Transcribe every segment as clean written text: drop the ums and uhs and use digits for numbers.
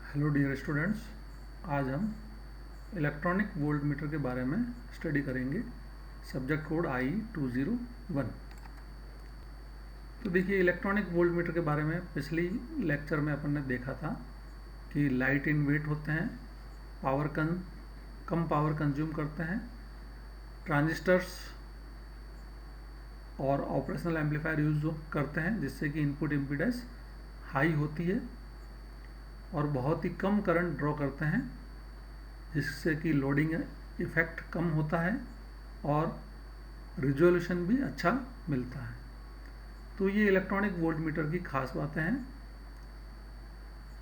Hello dear students, आज हम electronic volt meter के बारे में स्टडी करेंगे। Subject code IE201। तो देखिए, इलेक्ट्रॉनिक वोल्ट मीटर के बारे में पिछली लेक्चर में अपन ने देखा था कि लाइट इन वेट होते हैं, कम पावर कंज्यूम करते हैं, ट्रांजिस्टर्स और ऑपरेशनल एम्पलीफायर यूज करते हैं जिससे कि इनपुट इम्पीडेंस हाई होती है और बहुत ही कम करंट ड्रॉ करते हैं जिससे कि लोडिंग इफ़ेक्ट कम होता है और रिजोल्यूशन भी अच्छा मिलता है। तो ये इलेक्ट्रॉनिक वोल्ट मीटर की खास बातें हैं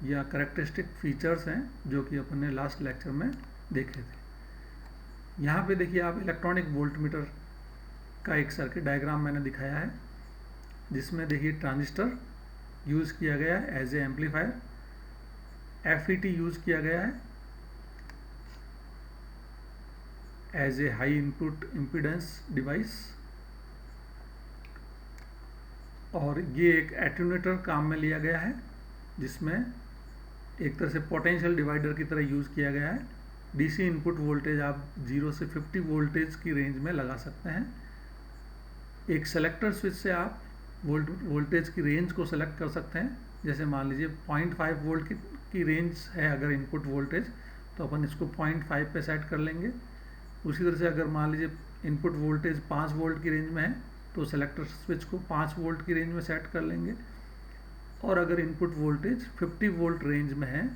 या करेक्टरिस्टिक फीचर्स हैं जो कि अपन ने लास्ट लेक्चर में देखे थे। यहाँ पे देखिए, आप इलेक्ट्रॉनिक वोल्ट मीटर का एक सर्किट डायग्राम मैंने दिखाया है जिसमें देखिए ट्रांजिस्टर यूज़ किया गया है as a amplifier, FET use किया गया है as a high input impedance device, और ये एक एट्यूनेटर काम में लिया गया है जिसमें एक तरह से पोटेंशियल डिवाइडर की तरह यूज़ किया गया है। DC इनपुट वोल्टेज आप 0 से 50 वोल्टेज की रेंज में लगा सकते हैं। एक सेलेक्टर स्विच से आप वोल्टेज की रेंज को सेलेक्ट कर सकते हैं। जैसे मान लीजिए 0.5 वोल्ट की रेंज है अगर इनपुट वोल्टेज, तो अपन इसको 0.5 पे सेट कर लेंगे। उसी तरह से अगर मान लीजिए इनपुट वोल्टेज 5 वोल्ट की रेंज में है तो सेलेक्टर स्विच को 5 वोल्ट की रेंज में सेट कर लेंगे। और अगर इनपुट वोल्टेज 50 वोल्ट रेंज में है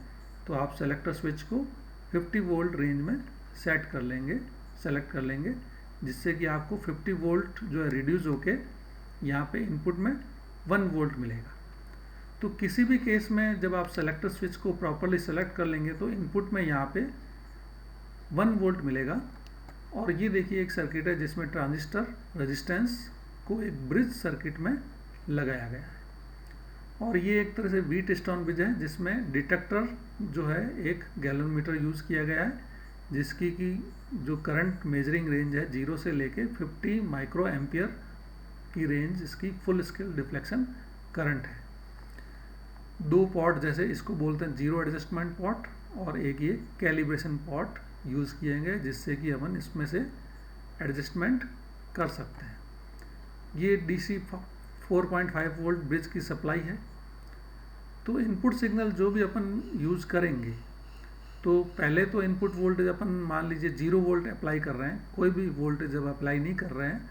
तो आप सेलेक्टर स्विच को 50 वोल्ट रेंज में सेलेक्ट कर लेंगे जिससे कि आपको 50 वोल्ट जो है रिड्यूस होके यहाँ पे इनपुट में 1 वोल्ट मिलेगा। तो किसी भी केस में जब आप सेलेक्टर स्विच को प्रॉपरली सेलेक्ट कर लेंगे तो इनपुट में यहाँ पे 1 वोल्ट मिलेगा। और ये देखिए एक सर्किट है जिसमें ट्रांजिस्टर रेजिस्टेंस को एक ब्रिज सर्किट में लगाया गया है, और ये एक तरह से व्हीट स्टोन ब्रिज है जिसमें डिटेक्टर जो है एक गैलोमीटर यूज़ किया गया है जिसकी की जो करंट मेजरिंग रेंज है 0 से लेके 50 माइक्रो एम्पियर की रेंज इसकी फुल स्केल डिफ्लेक्शन करंट है। 2 पॉट जैसे इसको बोलते हैं जीरो एडजस्टमेंट पॉट, और एक ये कैलिब्रेशन पॉट यूज़ किए गए जिससे कि अपन इसमें से एडजस्टमेंट कर सकते हैं। ये DC 4.5 वोल्ट ब्रिज की सप्लाई है। तो इनपुट सिग्नल जो भी अपन यूज़ करेंगे तो पहले तो इनपुट वोल्टेज अपन मान लीजिए 0 वोल्ट अप्लाई कर रहे हैं, कोई भी वोल्टेज जब अप्लाई नहीं कर रहे हैं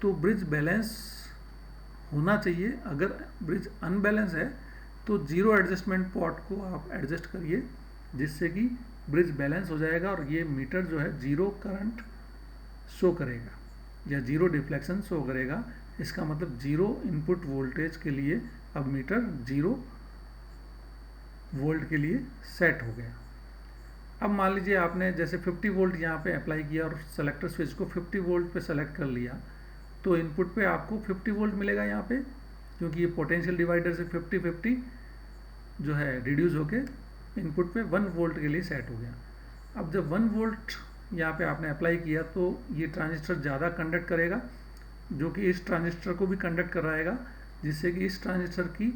तो ब्रिज बैलेंस होना चाहिए। अगर ब्रिज अनबैलेंस है तो जीरो एडजस्टमेंट पॉट को आप एडजस्ट करिए जिससे कि ब्रिज बैलेंस हो जाएगा और ये मीटर जो है जीरो करंट शो करेगा या जीरो डिफ्लेक्शन शो करेगा। इसका मतलब जीरो इनपुट वोल्टेज के लिए अब मीटर 0 वोल्ट के लिए सेट हो गया। अब मान लीजिए आपने जैसे 50 वोल्ट यहाँ पे अप्लाई किया और सेलेक्टर स्विच को 50 वोल्ट पे सेलेक्ट कर लिया तो इनपुट पे आपको 50 वोल्ट मिलेगा यहाँ पे, क्योंकि ये पोटेंशियल डिवाइडर से 50-50 जो है रिड्यूस होके इनपुट पे 1 वोल्ट के लिए सेट हो गया। अब जब 1 वोल्ट यहाँ पे आपने अप्लाई किया तो ये ट्रांजिस्टर ज़्यादा कंडक्ट करेगा जो कि इस ट्रांजिस्टर को भी कंडक्ट कराएगा जिससे कि इस ट्रांजिस्टर की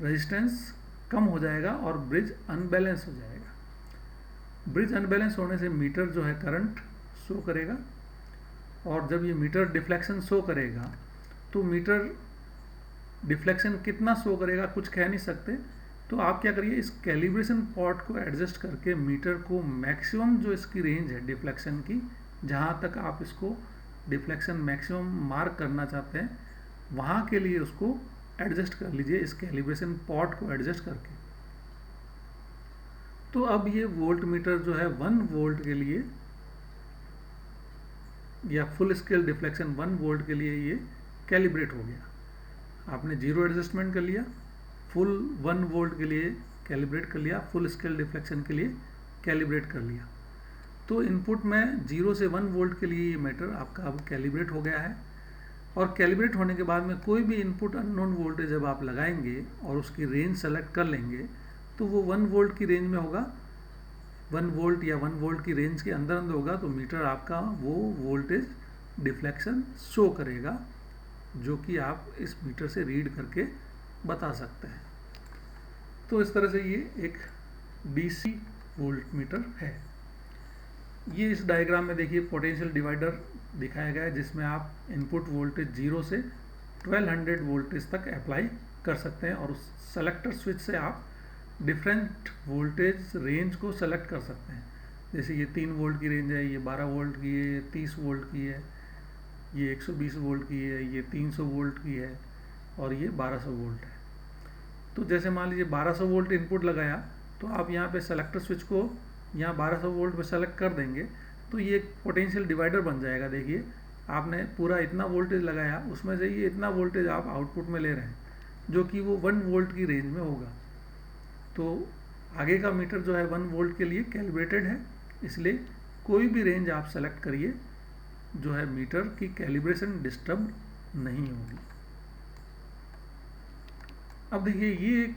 रेजिस्टेंस कम हो जाएगा और ब्रिज अनबैलेंस हो जाएगा। ब्रिज अनबैलेंस होने से मीटर जो है करंट शो करेगा, और जब ये मीटर डिफ्लेक्शन शो करेगा तो मीटर डिफ्लेक्शन कितना शो करेगा कुछ कह नहीं सकते। तो आप क्या करिए, इस कैलिब्रेशन पॉट को एडजस्ट करके मीटर को मैक्सिमम जो इसकी रेंज है डिफ्लेक्शन की, जहाँ तक आप इसको डिफ्लेक्शन मैक्सिमम मार्क करना चाहते हैं वहाँ के लिए उसको एडजस्ट कर लीजिए इस कैलिब्रेशन पॉट को एडजस्ट करके। तो अब ये वोल्ट मीटर जो है 1 वोल्ट के लिए या फुल स्केल डिफ्लेक्शन 1 वोल्ट के लिए ये कैलिब्रेट हो गया। आपने जीरो एडजस्टमेंट कर लिया, फुल 1 वोल्ट के लिए कैलिब्रेट कर लिया, फुल स्केल डिफ्लेक्शन के लिए कैलिब्रेट कर लिया। तो इनपुट में 0 से 1 वोल्ट के लिए ये मीटर आपका अब कैलिब्रेट हो गया है। और कैलिब्रेट होने के बाद में कोई भी इनपुट अननोन वोल्टेज जब आप लगाएंगे और उसकी रेंज सेलेक्ट कर लेंगे तो वो 1 वोल्ट की रेंज में होगा, 1 वोल्ट या 1 वोल्ट की रेंज के अंदर अंदर होगा तो मीटर आपका वो वोल्टेज डिफ्लेक्शन शो करेगा जो कि आप इस मीटर से रीड करके बता सकते हैं। तो इस तरह से ये एक डीसी वोल्ट मीटर है। ये इस डायग्राम में देखिए पोटेंशियल डिवाइडर दिखाया गया है जिसमें आप इनपुट वोल्टेज 0 से 1200 वोल्टेज तक अप्लाई कर सकते हैं और उस सेलेक्टर स्विच से आप डिफरेंट वोल्टेज रेंज को सेलेक्ट कर सकते हैं। जैसे ये 3 वोल्ट की रेंज है, ये 12 वोल्ट की है, ये 30 वोल्ट की है, ये 120 वोल्ट की है, ये 300 वोल्ट की है और ये 1200 वोल्ट है। तो जैसे मान लीजिए 1200 वोल्ट इनपुट लगाया तो आप यहाँ पे सेलेक्टर स्विच को यहाँ 1200 वोल्ट पे सेलेक्ट कर देंगे तो ये एक पोटेंशियल डिवाइडर बन जाएगा। देखिए आपने पूरा इतना वोल्टेज लगाया, उसमें से ये इतना वोल्टेज आप आउटपुट में ले रहे हैं जो कि वो 1 वोल्ट की रेंज में होगा। तो आगे का मीटर जो है 1 वोल्ट के लिए कैलिब्रेटेड है, इसलिए कोई भी रेंज आप सेलेक्ट करिए जो है मीटर की कैलिब्रेशन डिस्टर्ब नहीं होगी। अब देखिए ये एक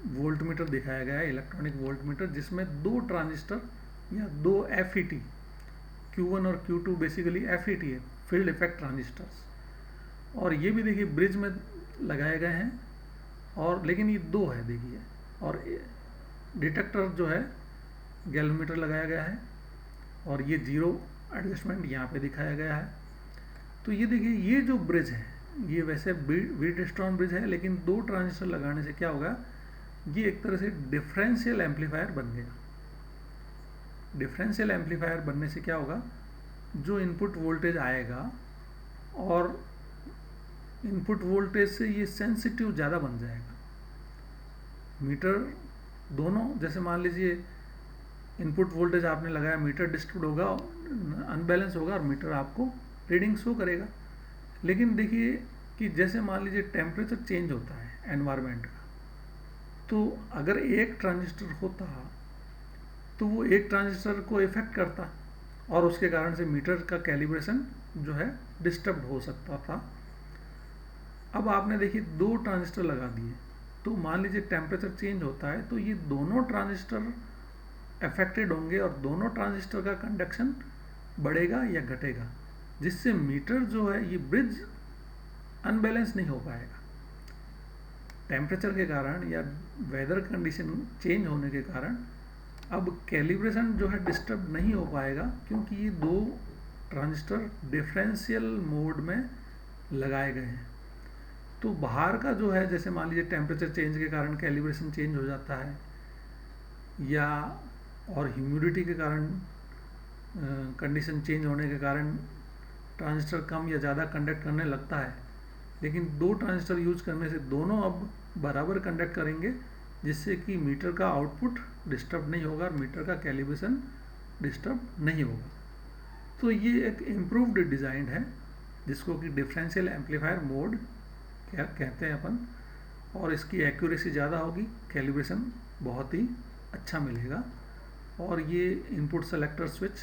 वोल्ट मीटर दिखाया गया है, इलेक्ट्रॉनिक वोल्ट मीटर, जिसमें 2 ट्रांजिस्टर या 2 FET Q1 और Q2 बेसिकली FET है, फील्ड इफेक्ट ट्रांजिस्टर्स, और ये भी देखिए ब्रिज में लगाए गए हैं और लेकिन ये 2 है देखिए, और डिटेक्टर जो है गैल्वेनोमीटर लगाया गया है और ये 0 एडजस्टमेंट यहाँ पे दिखाया गया है। तो ये देखिए ये जो ब्रिज है ये वैसे वीटस्टोन ब्रिज है, लेकिन 2 ट्रांजिस्टर लगाने से क्या होगा, ये एक तरह से डिफरेंशियल एम्पलीफायर बन गया। डिफरेंशियल एम्पलीफायर बनने से क्या होगा, जो इनपुट वोल्टेज आएगा और इनपुट वोल्टेज से ये सेंसिटिव ज़्यादा बन जाएगा। मीटर दोनों, जैसे मान लीजिए इनपुट वोल्टेज आपने लगाया, मीटर डिस्टर्ब होगा, अनबैलेंस होगा और मीटर आपको रीडिंग शो करेगा। लेकिन देखिए कि जैसे मान लीजिए टेम्परेचर चेंज होता है एनवायरनमेंट का, तो अगर एक ट्रांजिस्टर होता तो वो एक ट्रांजिस्टर को इफेक्ट करता और उसके कारण से मीटर का कैलिब्रेशन जो है डिस्टर्ब हो सकता था। अब आपने देखिए 2 ट्रांजिस्टर लगा दिए, तो मान लीजिए टेम्परेचर चेंज होता है तो ये दोनों ट्रांजिस्टर अफेक्टेड होंगे और दोनों ट्रांजिस्टर का कंडक्शन बढ़ेगा या घटेगा, जिससे मीटर जो है ये ब्रिज अनबैलेंस नहीं हो पाएगा। टेम्परेचर के कारण या वेदर कंडीशन चेंज होने के कारण अब कैलिब्रेशन जो है डिस्टर्ब नहीं हो पाएगा, क्योंकि ये 2 ट्रांजिस्टर डिफरेंशियल मोड में लगाए गए हैं। तो बाहर का जो है, जैसे मान लीजिए टेम्परेचर चेंज के कारण कैलिब्रेशन चेंज हो जाता है, या और ह्यूमिडिटी के कारण कंडीशन चेंज होने के कारण ट्रांजिस्टर कम या ज़्यादा कंडक्ट करने लगता है, लेकिन 2 ट्रांजिस्टर यूज करने से दोनों अब बराबर कंडक्ट करेंगे, जिससे कि मीटर का आउटपुट डिस्टर्ब नहीं होगा और मीटर का कैलिब्रेशन डिस्टर्ब नहीं होगा। तो ये एक इम्प्रूव्ड डिज़ाइन है जिसको कि डिफरेंशियल एम्पलीफायर मोड क्या कहते हैं अपन, और इसकी एक्यूरेसी ज़्यादा होगी, कैलिब्रेशन बहुत ही अच्छा मिलेगा। और ये input selector switch,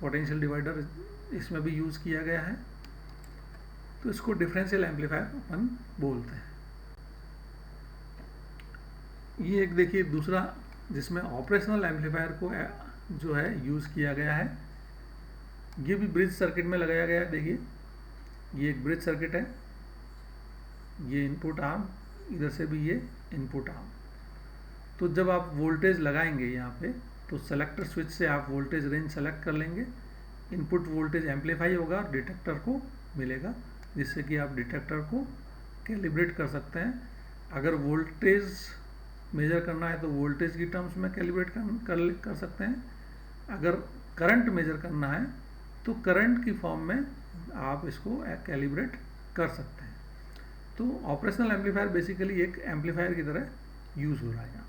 potential divider इसमें भी यूज़ किया गया है, तो इसको डिफरेंशियल एम्पलीफायर अपन बोलते हैं। ये एक देखिए दूसरा जिसमें ऑपरेशनल एम्पलीफायर को जो है यूज़ किया गया है, ये भी ब्रिज सर्किट में लगाया गया है। देखिए ये एक ब्रिज सर्किट है, ये इनपुट आर्म, इधर से भी ये इनपुट आर्म। तो जब आप वोल्टेज लगाएंगे यहाँ पे, तो सेलेक्टर स्विच से आप वोल्टेज रेंज सेलेक्ट कर लेंगे, इनपुट वोल्टेज एम्पलीफाई होगा, डिटेक्टर को मिलेगा, जिससे कि आप डिटेक्टर को कैलिब्रेट कर सकते हैं। अगर वोल्टेज मेजर करना है तो वोल्टेज की टर्म्स में कैलिब्रेट कर सकते हैं। अगर करंट मेजर करना है तो करंट की फॉर्म में आप इसको कैलिब्रेट कर सकते हैं। तो ऑपरेशनल एम्पलीफायर बेसिकली एक एम्पलीफायर की तरह यूज़ हो रहा है यहाँ पे।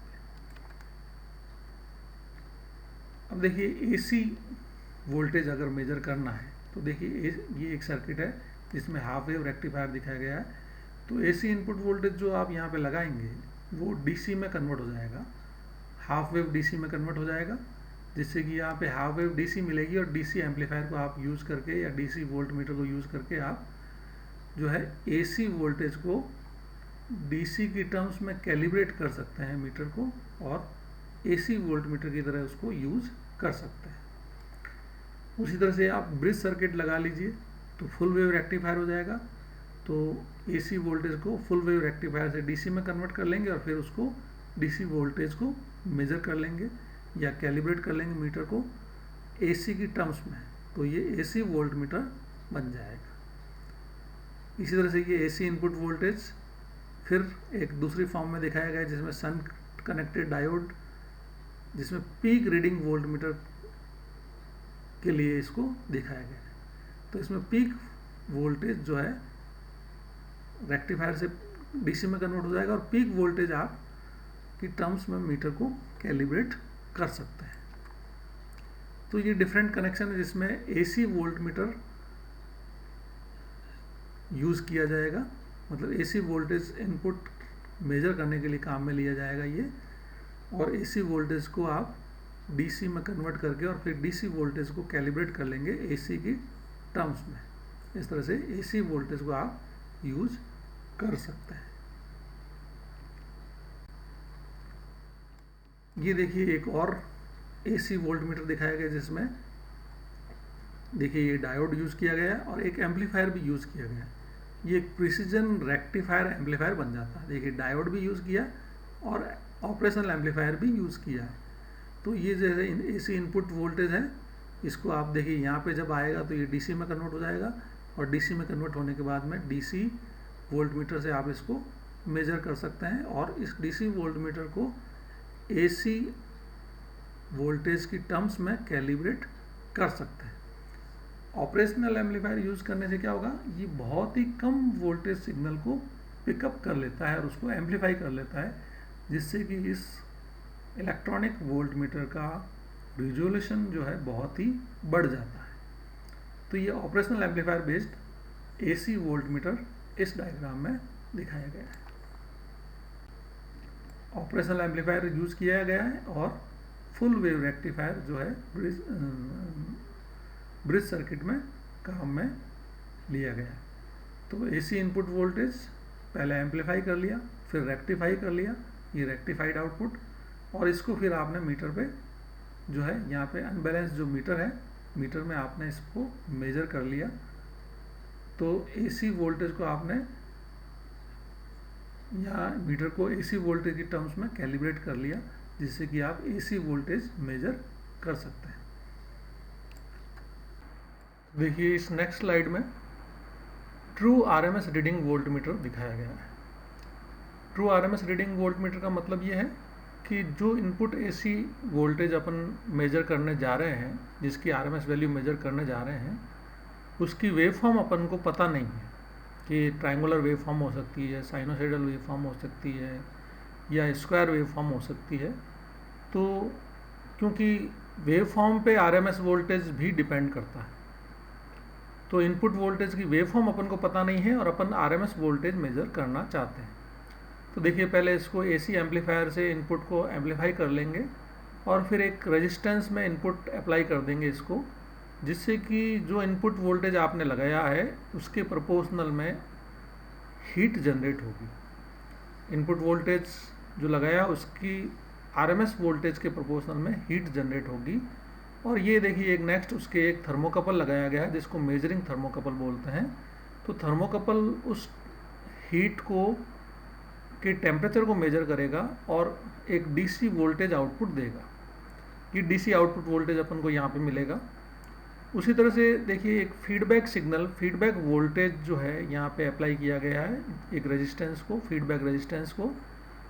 अब देखिए AC वोल्टेज अगर मेजर करना है तो देखिए ये एक सर्किट है जिसमें हाफ वेव रेक्टिफायर दिखाया गया है। तो AC इनपुट वोल्टेज जो आप यहाँ पे लगाएंगे वो DC में कन्वर्ट हो जाएगा, हाफ वेव DC में कन्वर्ट हो जाएगा, जिससे कि यहाँ पे हाफ वेव DC मिलेगी और DC एम्पलीफायर को आप यूज़ करके या DC वोल्ट मीटर को यूज़ करके आप जो है AC वोल्टेज को DC की टर्म्स में कैलिब्रेट कर सकते हैं मीटर को, और AC वोल्ट मीटर की तरह उसको यूज़ कर सकते हैं। उसी तरह से आप ब्रिज सर्किट लगा लीजिए तो फुल वेव रेक्टिफायर हो जाएगा। तो AC वोल्टेज को फुल वेव रेक्टिफायर से DC में कन्वर्ट कर लेंगे और फिर उसको डीसी वोल्टेज को मेजर कर लेंगे या कैलिब्रेट कर लेंगे मीटर को एसी की टर्म्स में, तो ये एसी वोल्ट मीटर बन जाएगा। इसी तरह से ये एसी इनपुट वोल्टेज फिर एक दूसरी फॉर्म में दिखाया गया है जिसमें सन कनेक्टेड डायोड, जिसमें पीक रीडिंग वोल्ट मीटर के लिए इसको दिखाया गया है। तो इसमें पीक वोल्टेज जो है रेक्टिफायर से डीसी में कन्वर्ट हो जाएगा और पीक वोल्टेज आप की टर्म्स में मीटर को कैलिब्रेट कर सकते हैं। तो ये डिफरेंट कनेक्शन है जिसमें एसी वोल्ट मीटर यूज़ किया जाएगा, मतलब एसी वोल्टेज इनपुट मेजर करने के लिए काम में लिया जाएगा ये, और एसी वोल्टेज को आप डीसी में कन्वर्ट करके और फिर डीसी वोल्टेज को कैलिब्रेट कर लेंगे एसी की टर्म्स में। इस तरह से एसी वोल्टेज को आप यूज कर सकते हैं। ये देखिए एक और एसी वोल्ट मीटर दिखाया गया जिसमें देखिए ये डायोड यूज किया गया है और एक एम्पलीफायर भी यूज किया गया है। ये एक प्रिसीजन रेक्टिफायर एम्पलीफायर बन जाता है। देखिए डायोड भी यूज किया और ऑपरेशनल एम्पलीफायर भी यूज किया है। तो ये जैसे एसी इनपुट वोल्टेज है, इसको आप देखिए यहाँ पे जब आएगा तो ये डीसी में कन्वर्ट हो जाएगा और डीसी में कन्वर्ट होने के बाद में डीसी वोल्ट मीटर से आप इसको मेजर कर सकते हैं और इस डीसी वोल्ट मीटर को एसी वोल्टेज की टर्म्स में कैलिब्रेट कर सकते हैं। ऑपरेशनल एम्पलीफायर यूज़ करने से क्या होगा, ये बहुत ही कम वोल्टेज सिग्नल को पिकअप कर लेता है और उसको एम्पलीफाई कर लेता है, जिससे कि इस इलेक्ट्रॉनिक वोल्ट मीटर का रिजोल्यूशन जो है बहुत ही बढ़ जाता है। तो ये operational amplifier based AC volt meter इस डायग्राम में दिखाया गया है। ऑपरेशनल एम्पलीफायर यूज किया गया है और फुल वेव रेक्टिफायर जो है ब्रिज सर्किट में काम में लिया गया है। तो एसी इनपुट वोल्टेज पहले एम्पलीफाई कर लिया, फिर रेक्टिफाई कर लिया, ये रेक्टिफाइड आउटपुट, और इसको फिर आपने मीटर पे जो है यहाँ पे अनबैलेंस जो मीटर है, मीटर में आपने इसको मेजर कर लिया। तो एसी वोल्टेज को आपने यहाँ मीटर को एसी वोल्टेज की टर्म्स में कैलिब्रेट कर लिया, जिससे कि आप एसी वोल्टेज मेजर कर सकते हैं। देखिए इस नेक्स्ट स्लाइड में true RMS reading volt meter दिखाया गया है। True RMS reading volt meter का मतलब ये है कि जो इनपुट एसी वोल्टेज अपन मेजर करने जा रहे हैं, जिसकी आरएमएस वैल्यू मेजर करने जा रहे हैं, उसकी वेव फॉर्म अपन को पता नहीं है कि ट्रायंगुलर वेव फॉर्म हो सकती है, साइनोसाइडल वेव फॉर्म हो सकती है या स्क्वायर वेव फॉर्म हो सकती है। तो क्योंकि वेव फॉर्म पे आरएमएस वोल्टेज भी डिपेंड करता है, तो इनपुट वोल्टेज की वेव फॉर्म अपन को पता नहीं है और अपन आरएमएस वोल्टेज मेजर करना चाहते हैं। तो देखिए पहले इसको एसी एम्पलीफायर से इनपुट को एम्पलीफाई कर लेंगे और फिर एक रेजिस्टेंस में इनपुट अप्लाई कर देंगे इसको, जिससे कि जो इनपुट वोल्टेज आपने लगाया है उसके प्रोपोर्शनल में हीट जनरेट होगी। इनपुट वोल्टेज जो लगाया उसकी आरएमएस वोल्टेज के प्रोपोर्शनल में हीट जनरेट होगी। और ये देखिए एक नेक्स्ट उसके एक थर्मोकपल लगाया गया है जिसको मेजरिंग थर्मोकपल बोलते हैं। तो थर्मोकपल उस हीट को के टेम्परेचर को मेजर करेगा और एक डीसी वोल्टेज आउटपुट देगा। ये डीसी आउटपुट वोल्टेज अपन को यहाँ पे मिलेगा। उसी तरह से देखिए एक फीडबैक सिग्नल, फीडबैक वोल्टेज जो है यहाँ पे अप्लाई किया गया है एक रेजिस्टेंस को, फीडबैक रेजिस्टेंस को।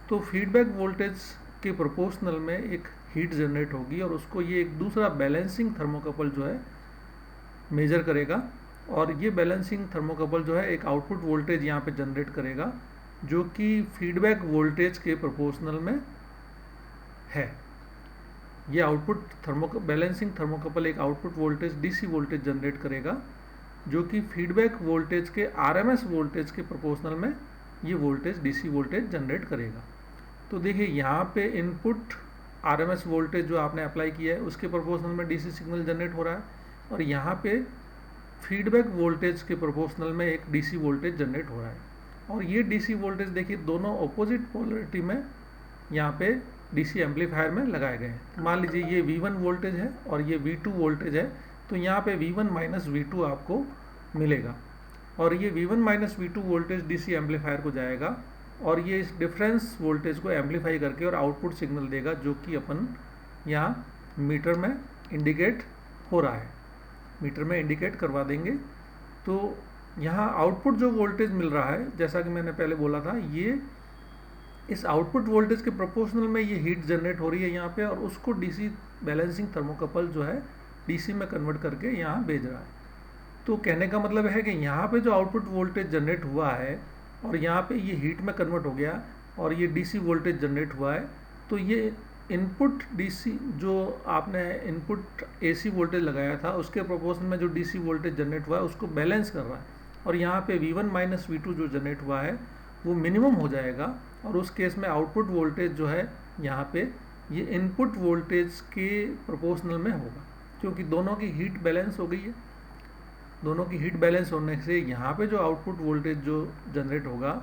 तो फीडबैक वोल्टेज के प्रोपोर्शनल में एक हीट जनरेट होगी और उसको ये एक दूसरा बैलेंसिंग थर्मोकपल जो है मेजर करेगा और ये बैलेंसिंग थर्मोकपल जो है एक आउटपुट वोल्टेज यहाँ पे जनरेट करेगा जो कि फीडबैक वोल्टेज के प्रोपोर्शनल में है। ये आउटपुट बैलेंसिंग थर्मोकपल एक output voltage DC voltage generate करेगा जो कि फीडबैक वोल्टेज के आरएमएस वोल्टेज के प्रोपोर्शनल में ये वोल्टेज डीसी वोल्टेज जनरेट करेगा। तो देखिए यहाँ पे इनपुट आरएमएस वोल्टेज जो आपने अप्लाई किया है उसके प्रोपोर्शनल में डीसी सिग्नल जनरेट हो रहा है और यहाँ पे फीडबैक वोल्टेज के प्रोपोर्शनल में एक डीसी वोल्टेज जनरेट हो रहा है। और ये डीसी वोल्टेज देखिए दोनों ऑपोजिट पोलरिटी में यहाँ पे डीसी एम्पलीफायर में लगाए गए हैं। मान लीजिए ये V1 वोल्टेज है और ये V2 वोल्टेज है, तो यहाँ पे V1 माइनस V2 आपको मिलेगा और ये V1 minus V2 voltage DC amplifier को जाएगा और ये इस डिफरेंस वोल्टेज को एम्पलीफाई करके और आउटपुट सिग्नल देगा, जो कि अपन यहाँ मीटर में इंडिकेट हो रहा है, मीटर में इंडिकेट करवा देंगे। तो यहाँ आउटपुट जो वोल्टेज मिल रहा है, जैसा कि मैंने पहले बोला था, ये इस आउटपुट वोल्टेज के प्रोपोर्शनल में ये हीट जनरेट हो रही है यहाँ पे, और उसको डीसी बैलेंसिंग थर्मोकपल जो है डीसी में कन्वर्ट करके यहाँ भेज रहा है। तो कहने का मतलब है कि यहाँ पे जो आउटपुट वोल्टेज जनरेट हुआ है और यहाँ पे ये हीट में कन्वर्ट हो गया और ये डीसी वोल्टेज जनरेट हुआ है, तो ये इनपुट डीसी जो आपने इनपुट एसी वोल्टेज लगाया था उसके प्रोपोर्शन में जो डीसी वोल्टेज जनरेट हुआ है उसको बैलेंस कर रहा है, और यहाँ पे V1 माइनस V2 जो जनरेट हुआ है वो मिनिमम हो जाएगा, और उस केस में आउटपुट वोल्टेज जो है यहाँ पे ये इनपुट वोल्टेज के प्रोपोर्शनल में होगा, क्योंकि दोनों की हीट बैलेंस हो गई है। दोनों की हीट बैलेंस होने से यहाँ पे जो आउटपुट वोल्टेज जो जनरेट होगा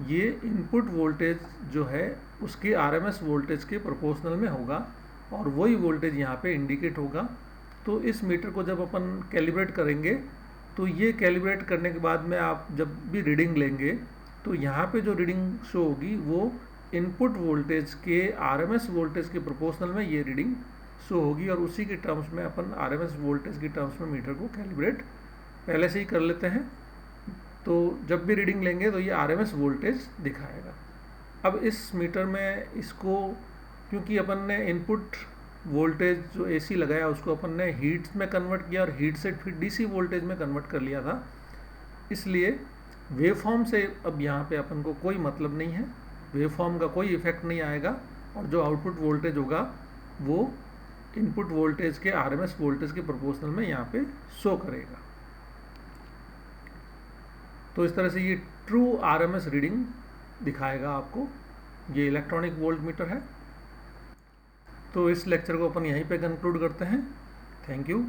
ये इनपुट वोल्टेज जो है उसके आरएमएस वोल्टेज के प्रोपोर्शनल में होगा, और वही वोल्टेज यहाँ पे इंडिकेट होगा। तो इस मीटर को जब अपन कैलिब्रेट करेंगे तो ये कैलिब्रेट करने के बाद में आप जब भी रीडिंग लेंगे तो यहाँ पे जो रीडिंग शो होगी वो इनपुट वोल्टेज के आरएमएस वोल्टेज के प्रोपोर्शनल में ये रीडिंग शो होगी, और उसी के टर्म्स में अपन आरएमएस वोल्टेज के टर्म्स में मीटर को कैलिब्रेट पहले से ही कर लेते हैं। तो जब भी रीडिंग लेंगे तो ये आरएमएस वोल्टेज दिखाएगा। अब इस मीटर में इसको, क्योंकि अपन ने इनपुट वोल्टेज जो एसी लगाया उसको अपन ने हीट में कन्वर्ट किया और हीट से फिर डीसी वोल्टेज में कन्वर्ट कर लिया था, इसलिए वेवफॉर्म से अब यहाँ पे अपन को कोई मतलब नहीं है, वेवफॉर्म का कोई इफेक्ट नहीं आएगा, और जो आउटपुट वोल्टेज होगा वो इनपुट वोल्टेज के आरएमएस वोल्टेज के प्रोपोर्शनल में यहाँ पे शो करेगा। तो इस तरह से ये ट्रू आरएमएस रीडिंग दिखाएगा आपको। ये इलेक्ट्रॉनिक वोल्ट मीटर है। तो इस लेक्चर को अपन यहीं पे कंक्लूड करते हैं। Thank you.